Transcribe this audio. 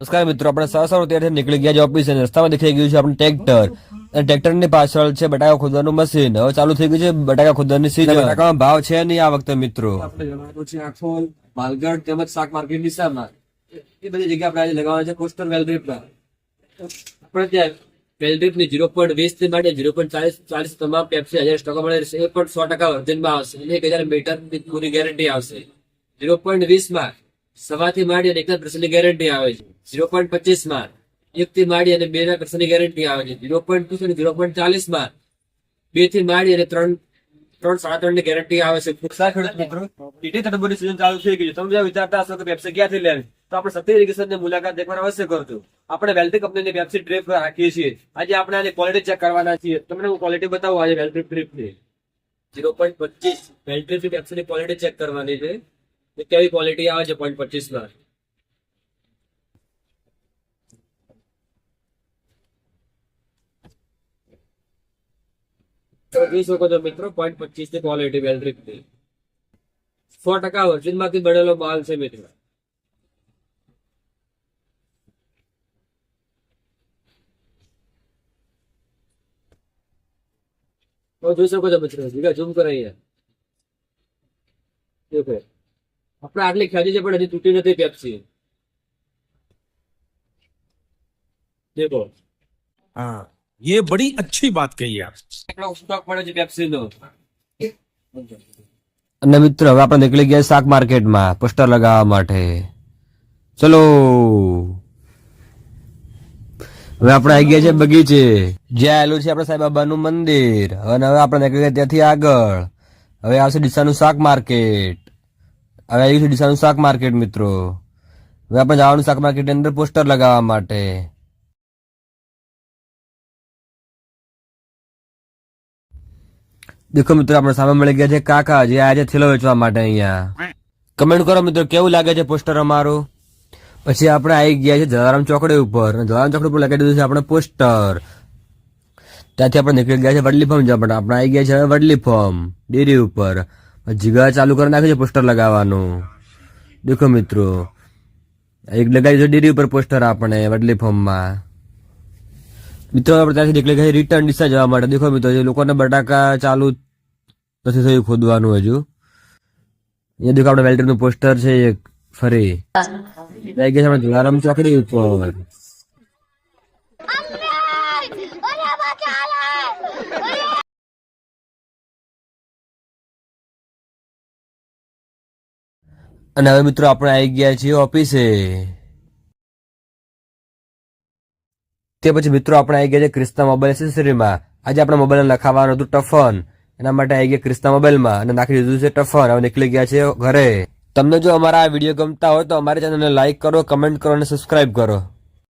નમસ્કાર મિત્રો, આપણે સવારે ત્યાંથી નીકળી ગયા છે ઓફિસ અને રસ્તામાં દેખાઈ ગયું છે આપણે ટ્રેક્ટર અને ટ્રેક્ટર ની પાછળ છે બટાકા ખોદવાનું મશીન. હવે ચાલુ થઈ ગયું છે બટાકા ખોદવાની સીઝન. બટાકામાં ભાવ છે નહીં આ વખતે મિત્રો. આપણે જવાનું છે આખોલ, માલગઢ તેમજ શાક માર્કેટ દિશામાં. એ બધી જગ્યા આપણે આજે લગાવવાના છે પોસ્ટર વેલડ્રીપના. આપણે ત્યાં વેલડ્રીપની 0.20 થી માંડી 0.40 તમામ પેપ્સી 1000 સ્ટોક મળે છે. એ પણ 100% વર્જનમાં આવશે. 1000 મીટરની પૂરી ગેરંટી આવશે. 0.20 માં સવાથી માંડી અને 1% ગેરંટી આવે છે. 0.25 માં 1 થી માંડી અને 2% ગેરંટી આવે છે. 0.30 અને 0.40 માં 2 થી માંડી અને 3.3 ની ગેરંટી આવે છે. ખેડૂત મિત્રો, ટીટી તડબોની સીઝન ચાલુ થઈ ગઈ છે. તમે જો વિચારતા હશો કે પેપ્સી ક્યાંથી લેવી, તો આપણે સત્ય ઇરિગેશનની મુલાકાત એકવાર અવશ્ય કરજો. આપણે વેલ્ટ્રી કંપનીની પેપ્સી ડ્રીપ રાખીએ છીએ. આજે આપણે આની ક્વોલિટી ચેક કરવાના છીએ. તમને હું ક્વોલિટી બતાવું આજે વેલ્ટ્રી ડ્રીપની. 0.25 વેલ્ટ્રી પેપ્સીની ક્વોલિટી ચેક કરવાની છે. કેવી ક્વોલિટી આવે છે 0.25 માં. જોઈ શકો છો મિત્રો, 0.25 ની ક્વોલિટી વેલ્ડ્રીપની. 100% વર્જિન માંથી બનેલો માલ છે મિત્રો. જોઈ શકો છો મિત્રો, ઝૂમ કરાઈએ. આપણે આટલી ખાધી છે પણ હજી તૂટી નથી પેપ્સી. देखो, हाँ, ये बड़ी अच्छी बात कही आप. કેટલો સ્ટોક પડે છે પેપ્સી નો. અને મિત્રો હવે આપણે નીકળી ગયા શાક માર્કેટમાં પોસ્ટર લગાવવા માટે. ચલો હવે આપણે આવી ગયા છે બગીચે, જ્યાં આવેલું છે આપણે સાંઈબાબાનું મંદિર. અને હવે આપણે નીકળી ગયા ત્યાંથી આગળ. હવે આવશે ડીસાનું શાક માર્કેટ. હવે આવ્યું છે ડીસાનું શાક માર્કેટ મિત્રો. હવે આપણે જવાનું શાક માર્કેટની અંદર પોસ્ટર લગાવવા માટે. દેખો મિત્રો, આપણે સામે મળી ગયા છે કાકા, જે આજે થેલો વેચવા માટે અહીંયા. કમેન્ટ કરો મિત્રો કેવું લાગે છે પોસ્ટર અમારું. પછી આપણે આવી ગયા છે જલારામ ચોકડી ઉપર. જલારામ ચોકડી ઉપર લગાવી દીધું છે આપણે પોસ્ટર. ત્યાંથી આપણે નીકળી ગયા છે વડલી ફોર્મ જવા માટે. આપણે આવી ગયા છે વડલી ફોર્મ ડેરી ઉપર. જીગા ચાલુ કરી નાખ્યું છે પોસ્ટર લગાવવાનું. દેખો મિત્રો, એક લગાવ્યું છે ડેરી ઉપર પોસ્ટર આપણે વડલી ફોર્મમાં. મિત્રો આપણે ત્યાંથી નીકળી ગયા રિટર્ન ડીસા જવા માટે. દેખો મિત્રો, લોકોને બટાકા ચાલુ નથી થયું ખોદવાનું હજુ. અહીંયા દેખો આપણે વેલ્ડરનું પોસ્ટર છે એક ફરી આવી ગયા છે આપણે જલારામ ચોકડી ઉપર. અને હવે મિત્રો આપણે આવી ગયા છીએ ઓફિસે. તે પછી મિત્રો આપણે આવી ગયા છે ક્રિસ્તા મોબાઈલ એસેસરીમાં. આજે આપણે મોબાઈલ લખાવવાનું હતું ટફન, એના માટે આવી ગયા ક્રિસ્તા મોબાઈલમાં અને નાખી દીધું છે ટફન. હવે નીકળી ગયા છે ઘરે. તમને જો અમારા આ વિડીયો ગમતા હોય તો અમારી ચેનલને લાઈક કરો, કમેન્ટ કરો અને સબસ્ક્રાઇબ કરો.